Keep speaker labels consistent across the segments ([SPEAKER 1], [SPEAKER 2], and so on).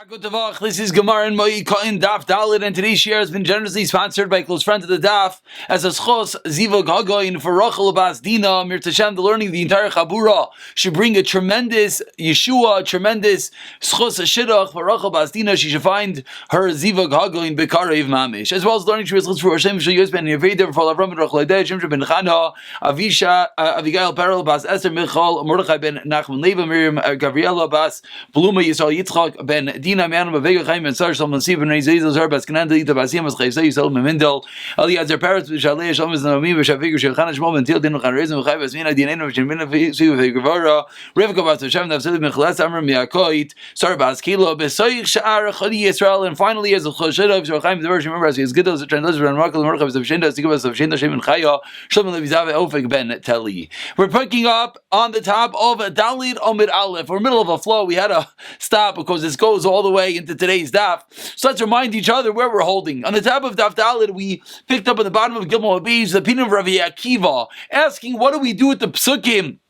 [SPEAKER 1] Good Tavach. This is Gemara and Moed Katan Daf Dalit, and today's share has been generously sponsored by a close friend of the Daf as a schos Ziva Gagoin for Rachel Bas Dina Mir Tashem. The learning of the entire Chabura should bring a tremendous Yeshua, a tremendous schos Shidduch for Rachel Bas Dina. She should find her Ziva Gagoin Bekarev Mamish, as well as learning Shuvas for Hashem Shal Yosben Yeveder for Avram ben Rachel Adeh Shimshon ben Chana Avisha Avigail Perel Bas Esther Michal Mordechai ben Nachman Leva Miriam Gabriela Bas Bluma Yisrael Yitzchak ben Dina man of Vega Chaim and Sar Salman Sivan Reizes Herbas Cananda Ita Basimas Chaysa Yisrael Memindel Eliezer Paris Shalei Shalmas Naomi Shafigu Shulchan Shmom until Din Kharizm Chayvas Mina Dineno Shemina Sivu Gavara Rivka Bas Hashem Nafsid Michlas Amr Miakoit Sar Bas Kilo Besoich Sha'ar Chadi Yisrael, and finally as a Choshadav Shulchan the version remember as he is good as a translation and Rakal Merkavs of Shinda Sikavas of Shinda Shem and Chaya Shlomo Levizave Ofik Ben Teli. We're picking up on the top of Dalit Omid Aleph. We're in the middle of a flow. We had to stop because this goes all the way into today's daf. So let's remind each other where we're holding. On the top of Daf Dalit, we picked up at the bottom of Gimel Abiz the opinion of Rabbi Akiva, asking what do we do with the psukim.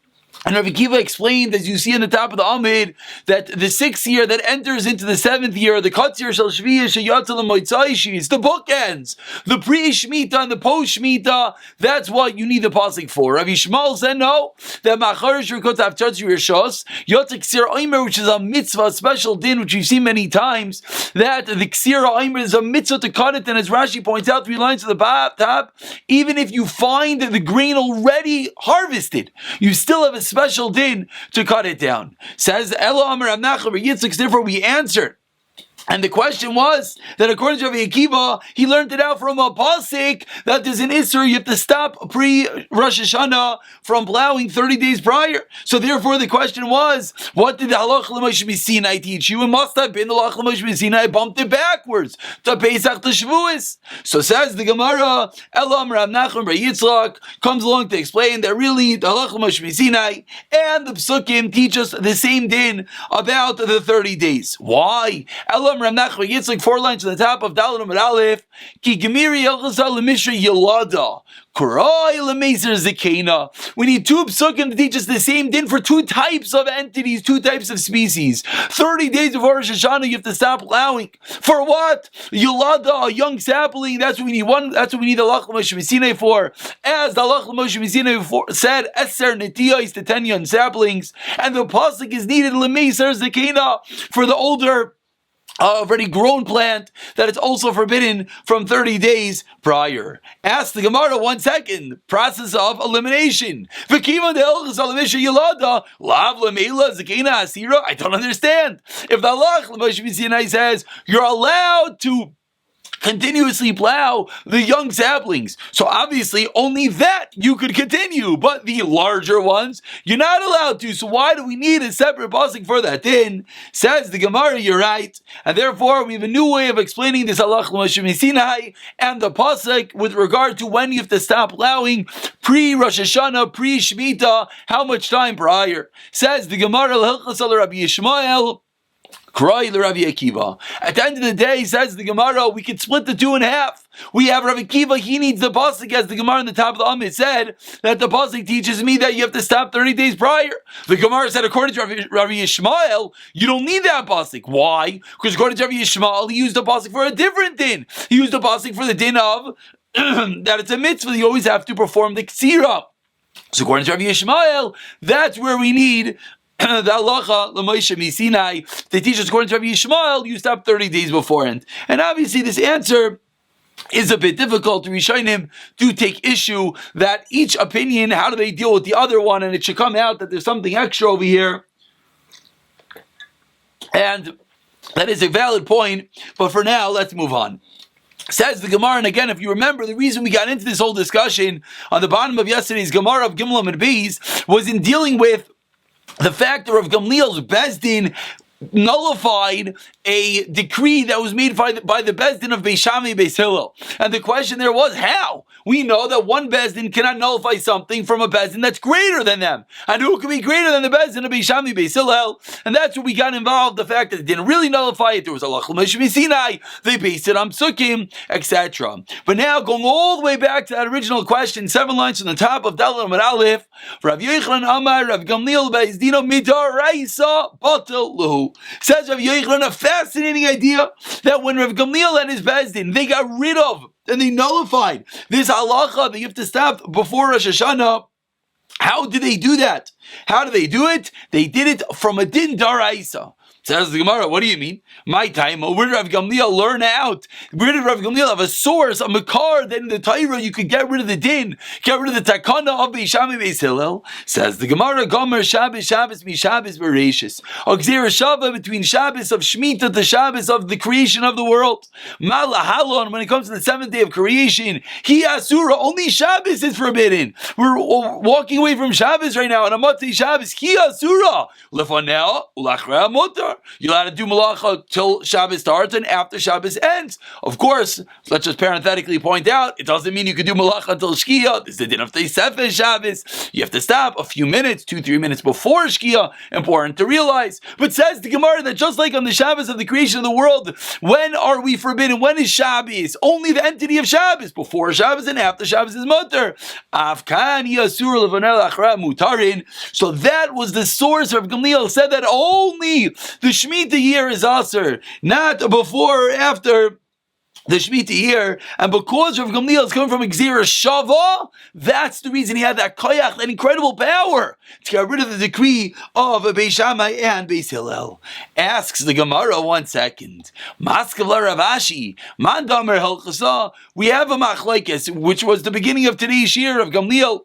[SPEAKER 1] And Rabbi Akiva explained, as you see in the top of the Amid, that the 6th year that enters into the 7th year, the Katzir Shel Shviyah Sheyatzal Moitzaishi, it's the bookends, the pre-Shemitah and the post-Shemitah. That's what you need the pasuk for. Rabbi Shmuel said no, that Macharish Rikot Avchatz Rishos Yotek Ksir Omer, which is a mitzvah, a special din, which we've seen many times, that the Ksir Omer is a mitzvah to cut it, and as Rashi points out 3 lines to the top, even if you find the grain already harvested, you still have a special din to cut it down. Says Elo Amar Rav Nachman bar Yitzchak, therefore we answered. And the question was that according to Rabbi Akiva, he learned it out from a pasuk that there's an Isser, you have to stop pre-Rosh Hashanah from plowing 30 days prior. So therefore the question was, what did the Halach L'Moshe Sinai teach you? It must have been the Halach L'Moshe Sinai bumped it backwards to Pesach to Shavuos. So says the Gemara, Elam Rav Nachman bar Yitzchak comes along to explain that really the Halach L'Moshe Sinai and the Psukim teach us the same din about the 30 days. Why? Elam Rav Nachman bar Yitzchak, 4 lines to the top of Dalet Amud Aleph. Ki gemiri elchazal lemishra yelada. We need 2 psukim to teach us the same din for 2 types of entities, 2 types of species. 30 days before Rosh Hashanah, you have to stop plowing. For what? Yulada, a young sapling. That's what we need. That's what we need the Halach L'Moshe Sinai for. As the Halach L'Moshe Sinai said, Eser Netiya is the 10 young saplings, and the pasuk is needed L'Meiser Zekena for the older already grown plant, that it's also forbidden from 30 days prior. Ask the Gemara 1 second. Process of elimination. I don't understand. If the Halach L'Moshe Sinai says you're allowed to continuously plow the young saplings, so obviously only that you could continue, but the larger ones you're not allowed to. So why do we need a separate pasuk for that? Then says the Gemara, you're right, and therefore we have a new way of explaining this Halach L'Moshe Sinai and the pasuk with regard to when you have to stop plowing pre-Rosh Hashanah, pre-Shemitah, how much time prior. Says the Gemara, L'Hilchos al Rabbi Yishmael Krai Rabbi Akiva. At the end of the day, says the Gemara, we could split the 2 in half. We have Rabbi Akiva, he needs the pasuk, as the Gemara on the top of the Amid said, that the pasuk teaches me that you have to stop 30 days prior. The Gemara said, according to Rabbi Yishmael, you don't need that pasuk. Why? Because according to Rabbi Yishmael, he used the pasuk for a different din. He used the pasuk for the din of that it's a mitzvah, you always have to perform the ksira. So according to Rabbi Yishmael, that's where we need the halacha L'Moshe Sinai. They teach us according to Rabbi Yishmael, you stop 30 days beforehand. And obviously this answer is a bit difficult. The Rishonim do take issue that each opinion, how do they deal with the other one, and it should come out that there's something extra over here. And that is a valid point, but for now, let's move on. Says the Gemara, and again, if you remember, the reason we got into this whole discussion on the bottom of yesterday's Gemara of Gimel and Beis was in dealing with the factor of Gamliel's Bezdin nullified a decree that was made by the Bezdin of Beis Shammai Beis Hillel. And the question there was, how? we know that one Bezdin cannot nullify something from a Bezdin that's greater than them. And who can be greater than the Bezdin of Beis Shammai, Beis Hillel? And that's where we got involved, the fact that it didn't really nullify it. There was a Lach L'Moshe Sinai. They based it on Psukim, etc. But now, going all the way back to that original question, 7 lines from the top of Daled Amud Aleph, Rav Yochanan Amar, Rav Gamliel Beis Dino Midaraisa Batel Luhu. Says Rav Yochanan, a fascinating idea that when Rav Gamliel and his Bezdin, they got rid of and they nullified this halacha that you have to stop before Rosh Hashanah. How did they do that? How do they do it? They did it from a din daraisa. Says the Gemara, what do you mean? My time, where did Rav Gamliel learn out? Where did Rav Gamliel have a source, a makar, that in the Torah you could get rid of the din, get rid of the takana of Beis Shammai Beis Hillel? Says the Gemara, Gomer Shabbos, Shabbos, mi Shabbos Bereshis. Gzera Shava between Shabbos of Shemitah to Shabbos of the creation of the world. Mala Halon, when it comes to the 7th day of creation, Hi Asura, only Shabbos is forbidden. We're walking away from Shabbos right now, and on Motzei Shabbos, Hi Asura. Lefanel, Ulachra Motar. You're allowed to do malacha till Shabbos starts and after Shabbos ends. Of course, let's just parenthetically point out, it doesn't mean you can do malacha until Shkia. This is the din of Teisefes Shabbos. You have to stop a few minutes, 2-3 minutes before Shkia. Important to realize. But says the Gemara that just like on the Shabbos of the creation of the world, when are we forbidden? When is Shabbos? Only the entity of Shabbos. Before Shabbos and after Shabbos is mutar. Afkani asur levanel achra mutarin. So that was the source of Gamliel said that only the Shemitah year is Aser, not before or after the Shemitah year. And because Rav Gamliel is coming from Gzera Shava, that's the reason he had that koyach, that incredible power to get rid of the decree of Beis Shammai and Beis Hillel. Asks the Gemara, 1 second. Maskavla Rav Ashi, Man Damer Hilchasa. We have a machlekes, which was the beginning of today's year of Gamliel.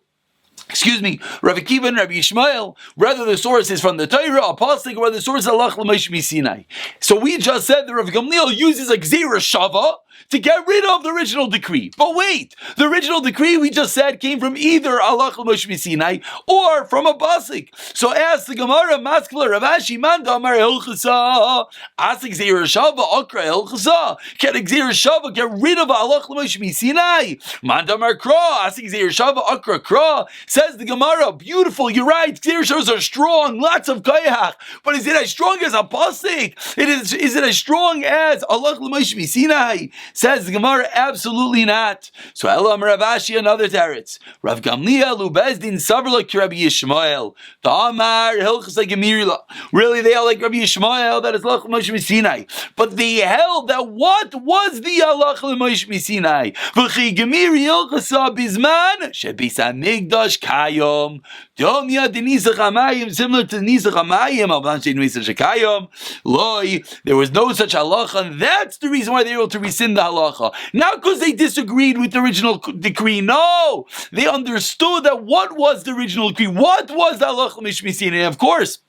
[SPEAKER 1] Rav Akiva and Rabbi Yishmael, whether the source is from the Torah, Apostle, or whether the source is Allah L'Moshe Sinai. So we just said that Rav Gamliel uses a Gzera Shava to get rid of the original decree. But wait, the original decree we just said came from either Allah L'Moshe Sinai or from a Pasuk. So ask the Gemara, Maskevla Rav Ashi, Man Damar Hilchasa, ask Gzera Shava, Akra Hilchasa, get Gzera Shava, get rid of Allah L'Moshe Sinai. Man Damar Kra, ask Gzera Shava, Akra Kra. Says the Gemara, beautiful, you're right, Gzera Shavas are strong, lots of koyach, but is it as strong as a pasuk? Is it as strong as Allah L'Moshe Sinai? Says the Gemara, absolutely not. So Elam Rav Ashi, another teretz. Rav Gamliel ubezdin savrla ki Rabbi Yishmael. Ta'amar hilchas gemirila. Really, they are like Rabbi Yishmael, that is Allah L'Moshe Sinai. But they held that what was the Allah L'Moshe Sinai? V'chi gemir hilchasa bizman shebis hamikdash kayom. Domya denizach hamayim, similar to denizach hamayim. Avlan shein kayom. Loi, there was no such halacha, and that's the reason why they were able to rescind the halacha. Not because they disagreed with the original decree. No, they understood that what was the original decree? What was the halacha mishmisin? And of course,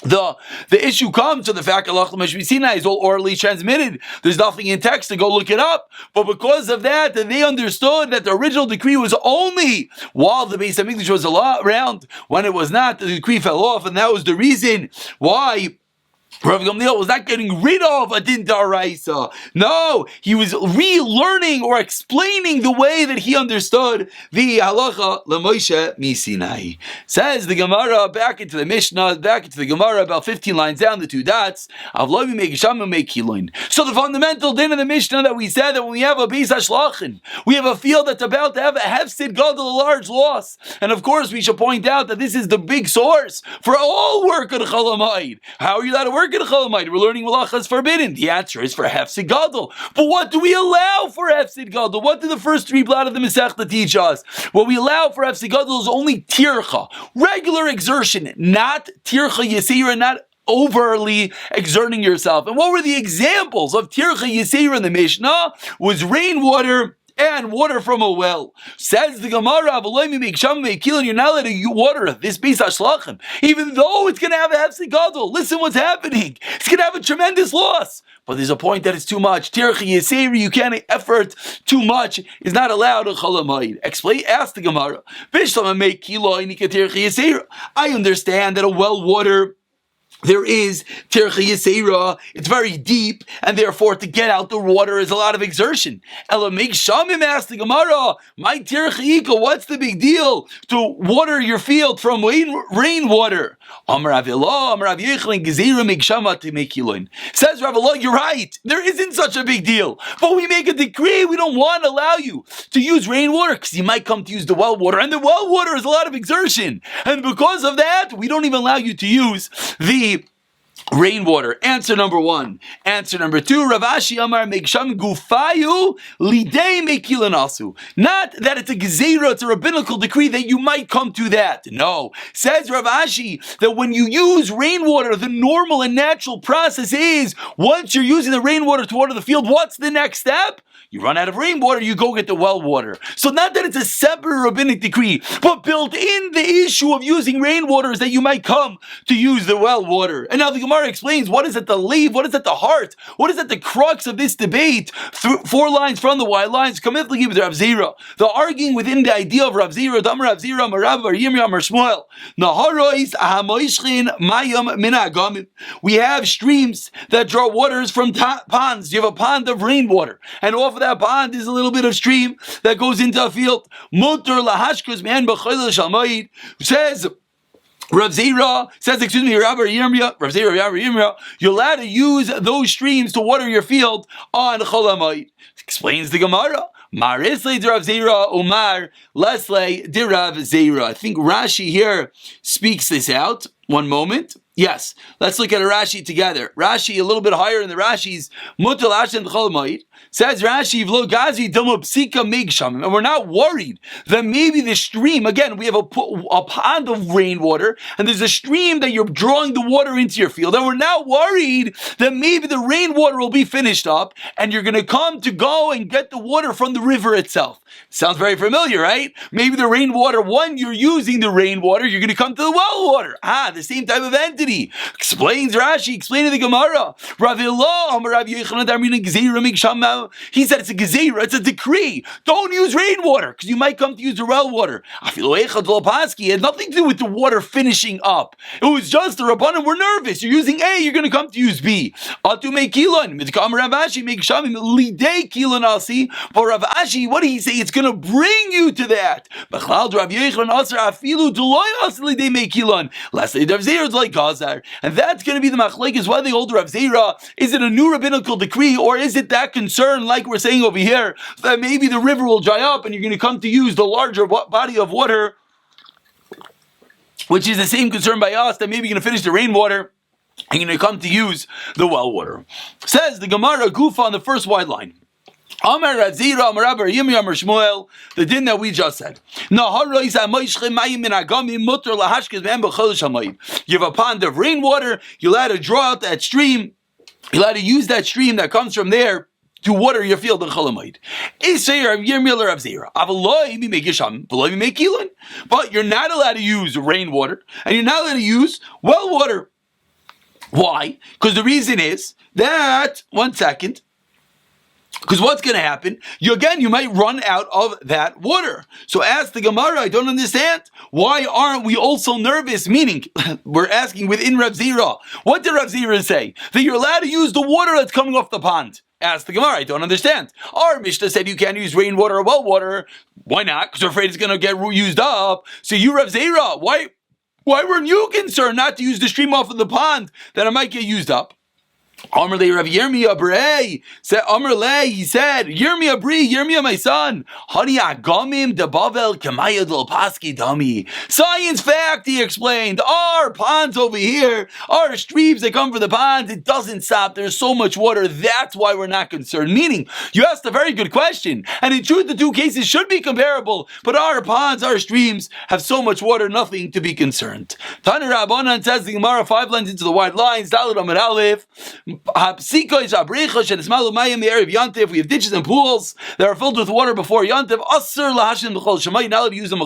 [SPEAKER 1] the issue comes to the fact that Allah L'Moshe Sinai is all orally transmitted. There's nothing in text to go look it up. But because of that, they understood that the original decree was only while the Beis Hamikdash was around. When it was not, the decree fell off, and that was the reason why Rav Gamliel was not getting rid of a din daraisa. No, he was relearning or explaining the way that he understood the halacha l'Moshe Sinai. Says the Gemara, back into the Mishnah, back into the Gemara, about 15 lines down, the 2 dots. So the fundamental din of the Mishnah that we said, that when we have a Beis Hashlachin, we have a field that's about to have a hefsid gadol, a large loss. And of course, we should point out that this is the big source for all work at Chol Hamoed. How are you allowed to work? We're learning malacha is forbidden. The answer is for hefsid gadol. But what do we allow for hefsid gadol? What do the first 3 blot of the Masechta teach us? What we allow for hefsid gadol is only tircha, regular exertion, not tircha yesira, not overly exerting yourself. And what were the examples of tircha yesira in the Mishnah? Was rainwater and water from a well. Says the Gemara, you're not allowed to water this Beis Hashlachin, even though it's going to have a hefsid gadol. Listen what's happening. It's going to have a tremendous loss. But there's a point that it's too much. Tircha yeseri, you can't effort too much, is not allowed in Chol Hamoed. Explain, ask the Gemara. I understand that a well water there is tircha yisera, it's very deep, and therefore to get out the water is a lot of exertion. Ela make shamim asked the Gemara, my tircha ika, what's the big deal to water your field from rainwater? Amar Avilah, Amar Rav Yechon, gezerah make shama to make kilon. Says Rav Allah, you're right, there isn't such a big deal, but we make a decree, we don't want to allow you to use rainwater, because you might come to use the well water, and the well water is a lot of exertion, and because of that, we don't even allow you to use the rainwater. Answer number one. Answer number two, Rav Ashi Amar Megsham Gufayu Lidei Mekilanasu. Not that it's a gezerah, it's a rabbinical decree that you might come to that. No. Says Rav Ashi that when you use rainwater, the normal and natural process is once you're using the rainwater to water the field, what's the next step? You run out of rainwater, you go get the well water. So not that it's a separate rabbinic decree, but built in the issue of using rainwater is that you might come to use the well water. And now the Gemara explains what is at the leaf, what is at the heart, what is at the crux of this debate. 4 lines from the wide lines, the arguing within the idea of Rav Zira, Damar Rav Zira, Marav Bar Yirmiyah, Mar Shmuel. We have streams that draw waters from ponds. You have a pond of rainwater, and off of that pond is a little bit of stream that goes into a field. Mutar lahashkos man b'choil shalmayid says. Rav Zira says, excuse me, Rav Yirmiyah, you're allowed to use those streams to water your field on Chol HaMoed. Explains the Gemara. Marisle de Rav Zira, Umar, Lesle de Rav Zira. I think Rashi here speaks this out. One moment. Yes, let's look at a Rashi together. Rashi, a little bit higher in the Rashi's Mutal Ashen Chol HaMoed. Says Rashi, V'lo gazi damo psika megsham, and we're not worried that maybe the stream, again, we have a pond of rainwater, and there's a stream that you're drawing the water into your field, and we're not worried that maybe the rainwater will be finished up, and you're going to come to go and get the water from the river itself. Sounds very familiar, right? Maybe the rainwater, when you're using the rainwater, you're going to come to the well water. The same type of entity. Explains Rashi, explaining the Gemara. He said it's a gezerah, it's a decree. Don't use rainwater, because you might come to use the well water. It had nothing to do with the water finishing up. It was just the Rabbanim were nervous. You're using A, you're going to come to use B. But Rav Ashi, what did he say? It's going to bring you to that. And that's going to be the machlekes why the older Rav Zira. Is it a new rabbinical decree, or is it that concern, like we're saying over here, that maybe the river will dry up and you're going to come to use the larger body of water, which is the same concern by us, that maybe you're going to finish the rainwater and you're going to come to use the well water. Says the Gemara Gufa on the first wide line. Amar Rav Zira, Amar Rabbi Yirmiyah, Amar Shmuel, the din that we just said. You have a pond of rainwater, you're allowed to draw out that stream, you're allowed to use that stream that comes from there to water your field in Chol HaMoed. But you're not allowed to use rainwater, and you're not allowed to use well water. Why? Because the reason is that, one second, because what's going to happen? You might run out of that water. So ask the Gemara, I don't understand. Why aren't we also nervous? Meaning, we're asking within Rav Zira. What did Rav Zira say? That you're allowed to use the water that's coming off the pond. Ask the Gemara, I don't understand. Our Mishnah said you can't use rainwater or well water. Why not? Because we're afraid it's going to get used up. So you, Rav Zira, why weren't you concerned not to use the stream off of the pond that it might get used up? Amarle Rav Yirmiyah Brei said, Amarle, he said, Yirmiyah Bri, Yirmiyah my son, Hani Agamim de Bavel Kamaya del Paski Dami. Science fact, he explained, our ponds over here, our streams that come from the ponds, it doesn't stop. There's so much water. That's why we're not concerned. Meaning, you asked a very good question. And in truth, the two cases should be comparable. But our ponds, our streams have so much water, nothing to be concerned. Tana Rabbanan says the Gemara 5 lines into the wide lines, Dalet Amid Aleph. We have ditches and pools that are filled with water before Yantiv. Not allowed to use them.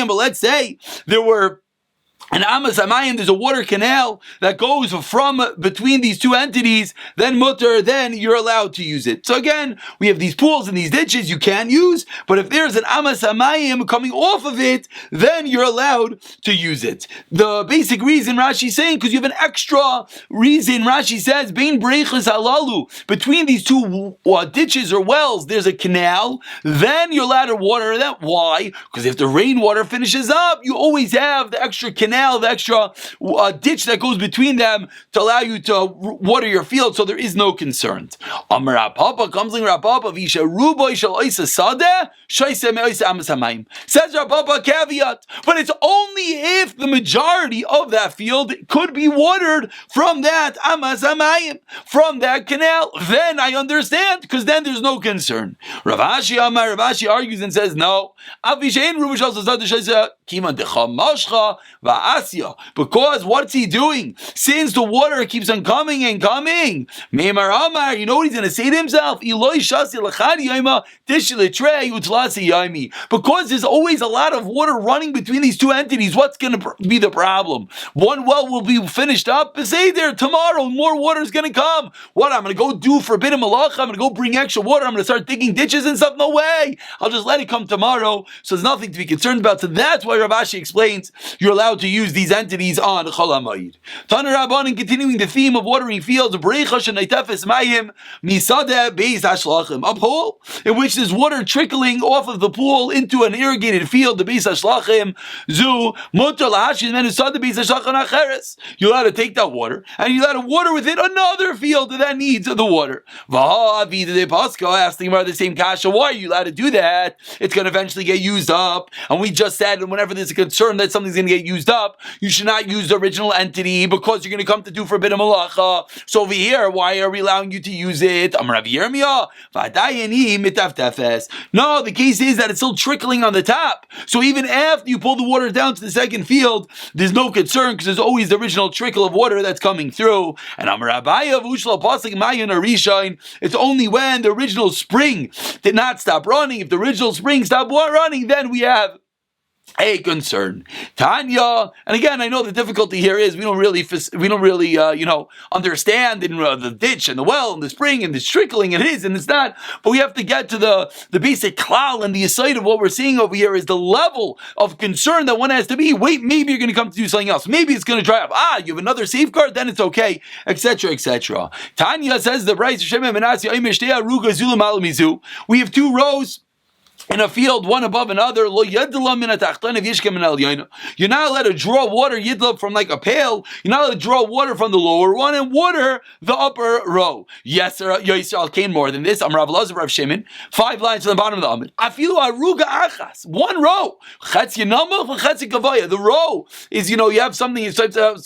[SPEAKER 1] But let's say there were and Amas Hamayim, there's a water canal that goes from between these two entities, then mutter, then you're allowed to use it. So again, we have these pools and these ditches you can't use, but if there's an Amas Hamayim coming off of it, then you're allowed to use it. The basic reason Rashi is saying, because you have an extra reason, Rashi says, Bein Breichas Halalu, between these two ditches or wells, there's a canal, then you're allowed to water that. Why? Because if the rainwater finishes up, you always have the extra canal, the extra ditch that goes between them to allow you to water your field, so there is no concern. Amar Rapapa comes in Rapapa Visha Ruboy Shal Oisa Sadeh Shaisa Meoisa Amas Hamayim. Says Rapapa caveat, but it's only if the majority of that field could be watered from that Amas Hamayim, from that canal. Then I understand, because then there's no concern. Ravashi argues and says no. Avishain Ruboy Shal Sadeh Shaisa Kiman Decha Mashcha Asya, because what's he doing? Since the water keeps on coming and coming, Meimar Amar, you know what he's going to say to himself? Because there's always a lot of water running between these two entities. What's going to be the problem? One well will be finished up, and say there tomorrow more water is going to come. What, I'm going to go do forbidden malacha? I'm going to go bring extra water? I'm going to start digging ditches and stuff? No way! I'll just let it come tomorrow. So there's nothing to be concerned about. So that's why Rav Ashi explains you're allowed to use these entities on Chol HaMoed. Tana Rabbanan, continuing the theme of watering fields, Breicha Shenaitefes Mayim Misadeh Beis Hashlachim, a pool in which there's water trickling off of the pool into an irrigated field, the Beis Hashlachim, Zu Mutar Lahashin Menusadeh Beis Hashlachim Acheres. You're allowed to take that water and you're allowed to water with it another field that needs the water. Vaha Avida de Pascha, asking about the same kasha, why are you allowed to do that? It's going to eventually get used up, and we just said whenever there's a concern that something's going to get used up, you should not use the original entity because you're going to come to do forbidden malacha. So over here, why are we allowing you to use it? No, the case is that it's still trickling on the top. So even after you pull the water down to the second field, there's no concern because there's always the original trickle of water that's coming through. And it's only when the original spring did not stop running. If the original spring stopped running, then we have a concern. Tanya, and again, I know the difficulty here is we don't really understand in the ditch and the well and the spring and the trickling and it is and it's not. But we have to get to the basic klal and the aside of what we're seeing over here is the level of concern that one has to be. Wait, maybe you're going to come to do something else. Maybe it's going to dry up. You have another safeguard, then it's okay, etc., etc. Tanya says the Bryce we have two rows in a field, one above another. You're not allowed to draw water yidla from like a pail. You're not allowed to draw water from the lower one and water the upper row. Yes, sir. Yisrael came more than this. I'm Rav Elazar, Rav Shimon. 5 lines from the bottom of the Amid. Afilu aruga achas. One row. The row is, you have something, it's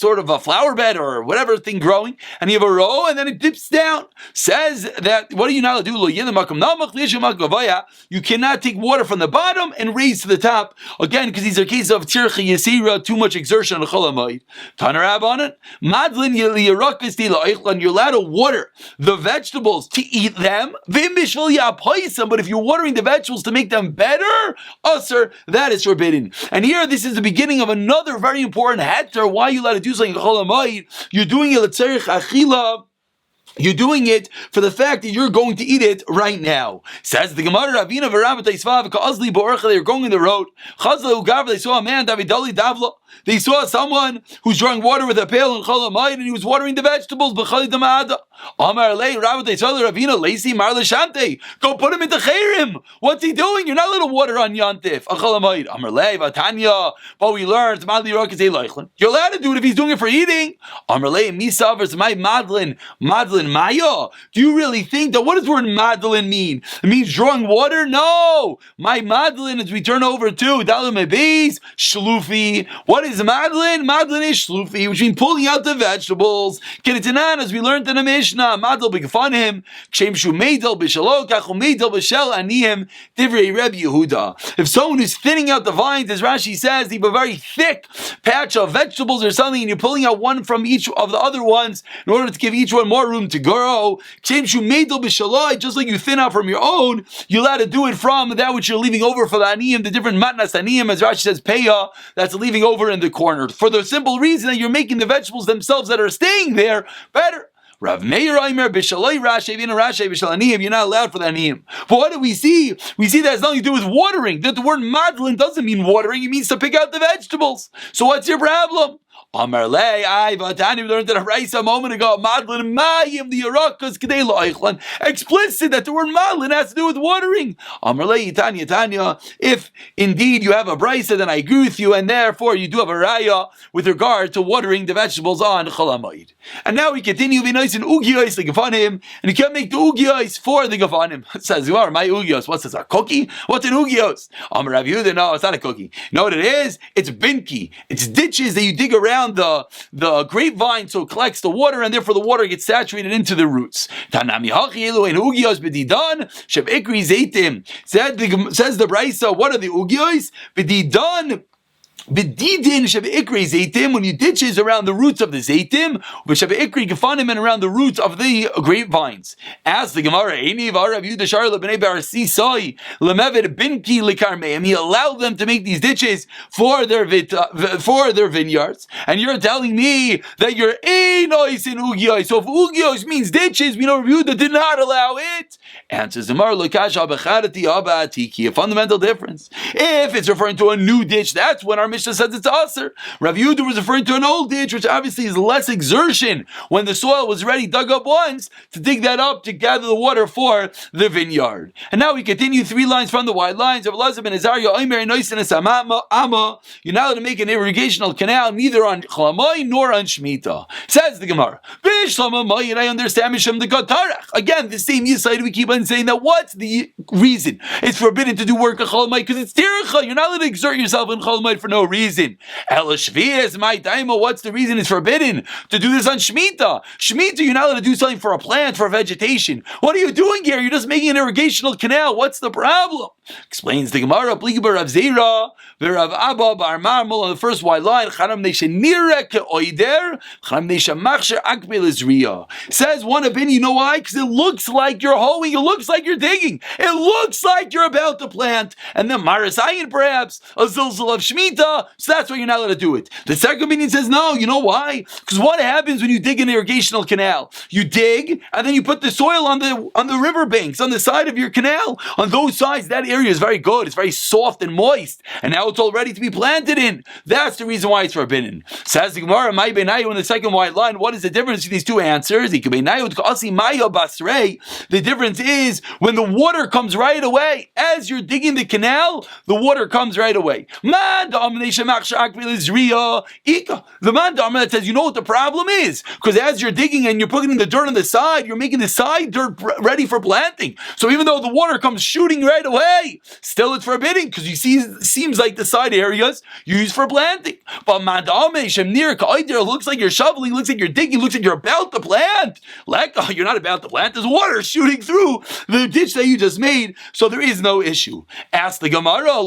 [SPEAKER 1] sort of a flower bed or whatever thing growing, and you have a row, and then it dips down. Says that, what are you not allowed to do? You cannot take water from the bottom and raise to the top. Again, because these are cases of tircha yisira, too much exertion on the Chol HaMoed. Tanarab on it. Madlin yirakas and you're allowed to water the vegetables to eat them. But if you're watering the vegetables to make them better, usher, that is forbidden. And here, this is the beginning of another very important heter. Why are you allowed to do something in Chol HaMoed? You're doing it l'tzarich achila. You're doing it for the fact that you're going to eat it right now. Says the Gemara, Ravina v'Rav Teisvav ka'azli bo'orcha. They were going in the road. Chazla ugav. They saw a man, Davidali davla. They saw someone who's drawing water with a pail in Chol HaMoed, and he was watering the vegetables. B'chali dama'ada. Amar lei Rav Teisvav Ravina leisi mar l'shante. Go put him into chayrim. What's he doing? You're not allowed to water on Yantif. Chol HaMoed. Amar lei v'Tanya. But we learned madli rokas eilechlin. You're allowed to do it if he's doing it for eating. Amar lei misa versus my madlin Maya. Do you really think that, what does the word madlin mean? It means drawing water? No! My madlin, as we turn over to Dalim Ebeis, shlufi. What is madlin? Madlin is shlufi, which means pulling out the vegetables. Kenetanan, as we learned in the Mishnah, madl b'gefanim, kshem shu meidel b'shalo, kachu meidel b'shel aniyim, divrei Rebbe Yehuda. If someone is thinning out the vines, as Rashi says, they have a very thick patch of vegetables or something, and you're pulling out one from each of the other ones in order to give each one more room to grow. Just like you thin out from your own, you're allowed to do it from that which you're leaving over for the aniyim, the different matnas aniyim, as Rashi says, peya, that's leaving over water in the corner for the simple reason that you're making the vegetables themselves that are staying there better. Rav Meir Aimer b'shaloi Rashi v'ina Rashi b'shalaniyim. You're not allowed for the aniyim. But what do we see? We see that has nothing to do with watering. That the word madlin doesn't mean watering. It means to pick out the vegetables. So what's your problem? Amar lei, we learned that a raisa a moment ago. Madlin mayim the yarakas k'dei la'oichlan. Explicit that the word madlin has to do with watering. Amar lei Tanya. If indeed you have a brisa, then I agree with you, and therefore you do have a raya with regard to watering the vegetables on Chol HaMoed. And now we continue. Be nice and ugiyos the gefanim, and you can't make the ugiyos for the gefanim. It says, "You are my ugiyos." What's this? A cookie? What's an ugiyos? Amar Rav Yehuda, no, it's not a cookie. You know what it is? It's binki. It's ditches that you dig around the grapevine so it collects the water, and therefore the water gets saturated into the roots. Tanami hachi elu en ugiyos b'didan shev ikri zeitim. Says the brisa, what are the ugiyos? B'didan. B'didin shav ikri zaitim, when you ditches around the roots of the zaitim, v'shav ikri gefanim, and around the roots of the grapevines. As the Gemara, Eini v'arav Yehuda shar lebnei bar sisai lemevet binki likarmeim. He allowed them to make these ditches for their vineyards, and you're telling me that you're einois in ugiyos. So if ugiyos means ditches, we know Rav Yehuda did not allow it. Answers the Gemara, lokasha b'charati abba atiki. A fundamental difference. If it's referring to a new ditch, that's when our Mishnah says it's aser. Rav Yehuda was referring to an old ditch, which obviously is less exertion when the soil was already dug up once to dig that up to gather the water for the vineyard. And now we continue 3 lines from the wide lines of Elazar ben Azariah. You're not allowed to make an irrigational canal neither on Chol HaMoed nor on Shemitah. Says the Gemara. I understand Mishum the Gatarach. Again, the same Yisrael we keep on saying that what's the reason it's forbidden to do work on Chol HaMoed? Because it's Tiracha. You're not allowed to exert yourself in Chol HaMoed for no reason. What's the reason it's forbidden to do this on Shemitah? Shemitah, you're not allowed to do something for a plant, for vegetation. What are you doing here? You're just making an irrigational canal. What's the problem? Explains the Gemara, Pligibar Rav Zera, Rav Abba, Bar Marmol, on the first white line, says one opinion, you know why? Because it looks like you're hoeing, it looks like you're digging, it looks like you're about to plant, and then Marasayan perhaps, a zilzal of Shemitah, so that's why you're not allowed to do it. The second opinion says, no, you know why? Because what happens when you dig an irrigational canal? You dig, and then you put the soil on the river banks, on the side of your canal. On those sides, that area is very good, it's very soft and moist, and now it's all ready to be planted in. That's the reason why it's forbidden. Says the Gemara, Mai Benayu in the second white line, what is the difference between these two answers? The difference is when the water comes right away. As you're digging the canal, the water comes right away. The man that says, you know what the problem is? Because as you're digging and you're putting the dirt on the side, you're making the side dirt ready for planting. So even though the water comes shooting right away, still it's forbidden because you see, it seems like the side areas used for planting. But it looks like you're shoveling, looks like you're digging, looks like you're about to plant. You're not about to plant. There's water shooting through the ditch that you just made, so there is no issue. Ask the Gemara,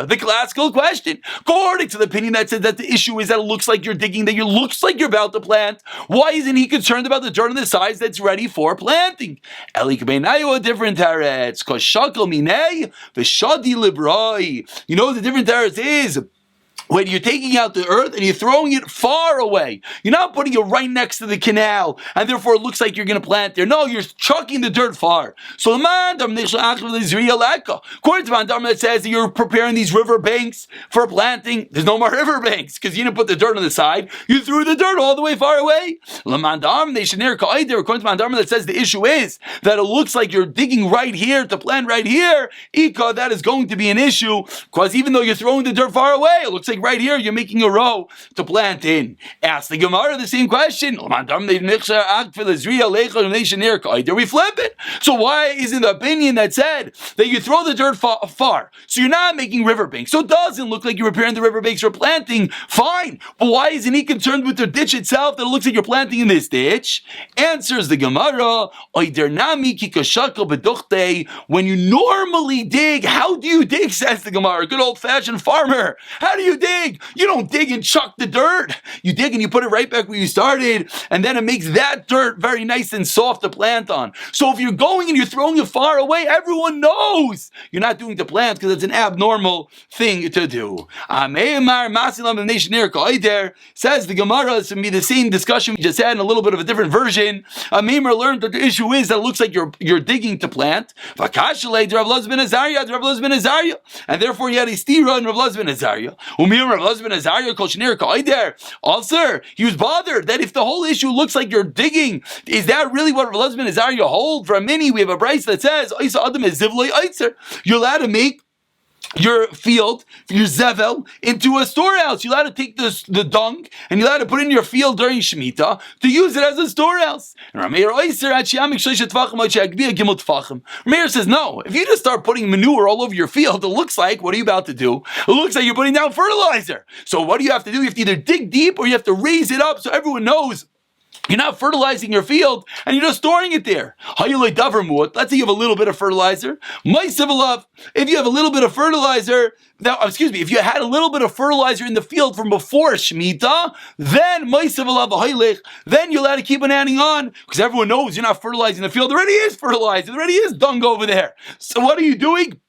[SPEAKER 1] the classical question. According to the opinion that said that the issue is that it looks like you're digging, that it looks like you're about to plant, why isn't he concerned about the dirt on the sides that's ready for planting? A different teretz, because shakal minei v'shadi libroi. You know what the different teretz is? When you're taking out the earth and you're throwing it far away. You're not putting it right next to the canal, and therefore it looks like you're going to plant there. No, you're chucking the dirt far. So according to Mandam that says that you're preparing these river banks for planting, there's no more river banks because you didn't put the dirt on the side. You threw the dirt all the way far away. According to Mandam that says the issue is that it looks like you're digging right here to plant right here. That is going to be an issue because even though you're throwing the dirt far away, it looks like right here you're making a row to plant in. Ask the Gemara the same question. We flip it. So why isn't the opinion that said that you throw the dirt far, so you're not making riverbanks, so it doesn't look like you're preparing the riverbanks for planting, fine, but why isn't he concerned with the ditch itself that it looks like you're planting in this ditch? Answers the Gemara, when you normally dig, how do you dig, says the Gemara, good old-fashioned farmer, how do you dig? dig. You don't dig and chuck the dirt. You dig and you put it right back where you started, and then it makes that dirt very nice and soft to plant on. So if you're going and you're throwing it far away, everyone knows you're not doing to plant because it's an abnormal thing to do. Says the Gemara, it's going to be the same discussion we just had in a little bit of a different version. A Meimer learned that the issue is that it looks like you're digging to plant. And therefore you had a stira in Rav Elazar ben Azariah. Also, he was bothered that if the whole issue looks like you're digging, is that really what Rav Elazar ben Azariah hold? For a mini, we have a brayso that says you're allowed to make your field, your zevel, into a storehouse. You're allowed to take the dung and you're allowed to put it in your field during Shemitah to use it as a storehouse. And Rameir says, no, if you just start putting manure all over your field, it looks like, what are you about to do? It looks like you're putting down fertilizer. So what do you have to do? You have to either dig deep or you have to raise it up so everyone knows you're not fertilizing your field and you're just storing it there. Let's say you have a little bit of fertilizer. If you have a little bit of fertilizer, if you had a little bit of fertilizer in the field from before Shemitah, then you're allowed to keep on adding on because everyone knows you're not fertilizing the field. There already is fertilizer. There already is dung over there. So what are you doing?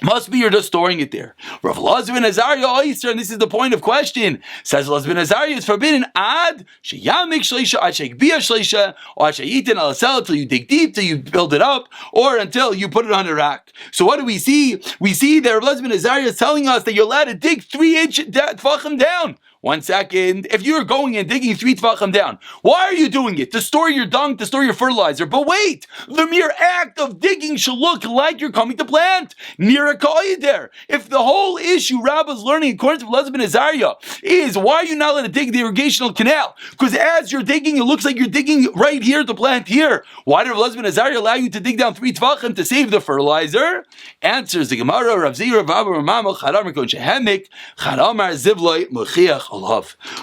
[SPEAKER 1] Must be you're just storing it there. Rav Elazar ben Azariah, and this is the point of question. Says Elazar ben Azariah, it's forbidden ad sheyamik shleisha ad sheikbia shleisha or ad sheyitin al sel till you dig deep, till you build it up, or until you put it on a rack. So what do we see? We see that Rav Elazar ben Azariah is telling us that you're allowed to dig 3-inch tefachim down. 1 second. If you're going and digging 3 tefachim down, why are you doing it? To store your dung, to store your fertilizer. But wait, the mere act of digging should look like you're coming to plant near a koyder. If the whole issue Rabbi's learning according to Elazar ben Azariah is why are you not allowed to dig the irrigational canal? Because as you're digging, it looks like you're digging right here to plant here. Why did Elazar ben Azariah allow you to dig down 3 tefachim to save the fertilizer? Answers the Gemara, Rav Zira, Rav Ramam, Charamar Kon Shehemik, Charamar Zivloi, Mechiach.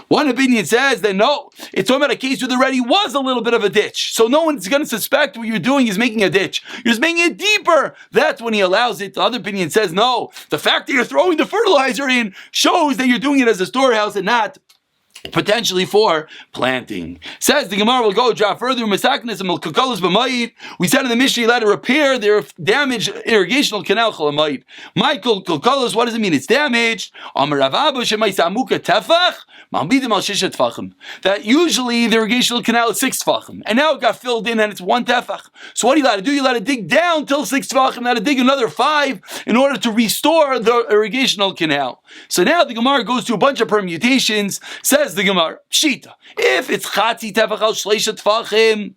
[SPEAKER 1] One opinion says that no, it's talking about a case where there already was a little bit of a ditch. So no one's going to suspect what you're doing is making a ditch. You're just making it deeper. That's when he allows it. The other opinion says no. The fact that you're throwing the fertilizer in shows that you're doing it as a storehouse and not potentially for planting. Says the Gemara will go drop further. We said in the Mishnah, you allowed to repair their damaged irrigational canal. Michael Kulkalos, what does it mean? It's damaged. That usually the irrigational canal is 6 tefachim, and now it got filled in and it's 1 tefach. So what are you allowed to do? You allowed to dig down till 6 tefachim, you allowed to dig another 5 in order to restore the irrigational canal. So now the Gemara goes to a bunch of permutations. Says the Gemara, Shita, if it's Chatzi Tefach al Shleisha Tefachim,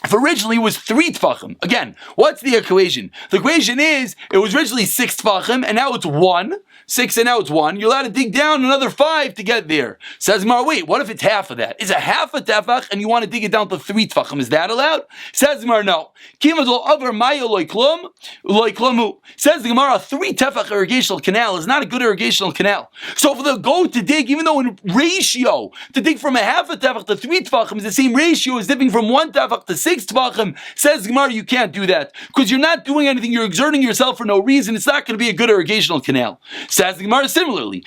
[SPEAKER 1] if originally it was 3 tefachim, again, what's the equation? The equation is, it was originally 6 tefachim, and now it's 1. 6 and now it's 1. You're allowed to dig down another 5 to get there. Says Gemara, wait, what if it's half of that? Is it half a tefach and you want to dig it down to 3 tefachim? Is that allowed? Says Gemara, no. Says the Gemara, a 3 tefach irrigational canal is not a good irrigational canal. So for the goat to dig, even though in ratio, to dig from a half a tefach to 3 tefachim is the same ratio as dipping from 1 tefach to 6 tefachim, says Gemara, you can't do that. Because you're not doing anything, you're exerting yourself for no reason. It's not going to be a good irrigational canal. Says the Gemara similarly.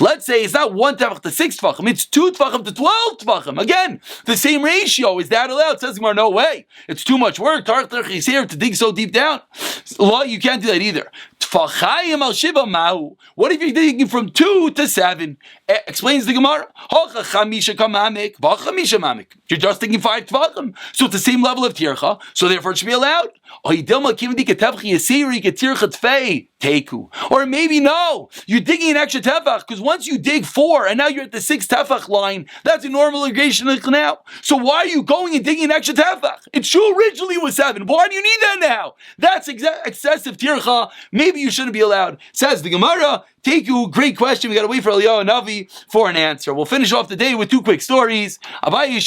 [SPEAKER 1] Let's say it's not 1 tefach to 6 tefachim, it's 2 tefachim to 12 tefachim. Again, the same ratio. Is that allowed? Says the Gemara, no way. It's too much work to dig so deep down. Law, you can't do that either. What if you're digging from 2 to 7? Explains the Gemara. You're just digging 5 tefachim. So it's the same level of tircha, so therefore it should be allowed. Or maybe no, you're digging an extra tefach, because once you dig 4 and now you're at the 6 tefach line, that's a normal irrigation canal. So why are you going and digging an extra tefach? It sure originally was 7. Why do you need that now? That's excessive tircha. Maybe you shouldn't be allowed. Says the Gemara, great question. We got to wait for Eliyahu Navi for an answer. We'll finish off the day with 2 quick stories. Abaye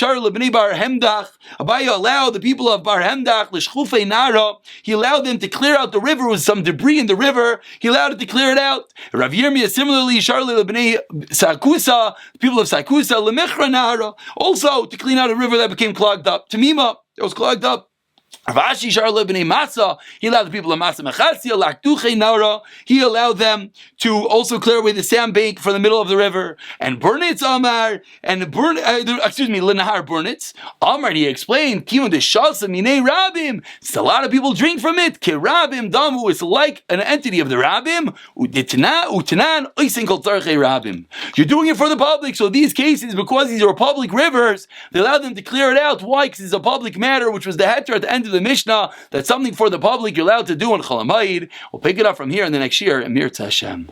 [SPEAKER 1] allowed the people of Bar Hemdach, l'shchufei nara, he allowed them to clear out the river with some debris in the river. He allowed it to clear it out. Rav Yirmiyah similarly, Sharli l'bnei Sakusa, the people of Sakusa, l'mechra nara, also to clean out a river that became clogged up. Tamima, it was clogged up. Ravashi Sharle b'nei Masa, he allowed the people of Masa Mechatzia, Lakduche Nara, he allowed them to also clear away the sand bank for the middle of the river. And Burnitz Amar, and Linahar Burnitz, Amar, he explained, Kivon de Shalsa Minei Rabim, it's a lot of people drink from it, Ke Rabim Damu, is like an entity of the Rabim, Utanan, Oisin Kol Tzarchei Rabim. You're doing it for the public, so these cases, because these are public rivers, they allowed them to clear it out. Why? Because it's a public matter, which was the heter at the end of the Mishnah, that's something for the public you're allowed to do on Chol Hamoed. We'll pick it up from here in the next year, Emir Hashem.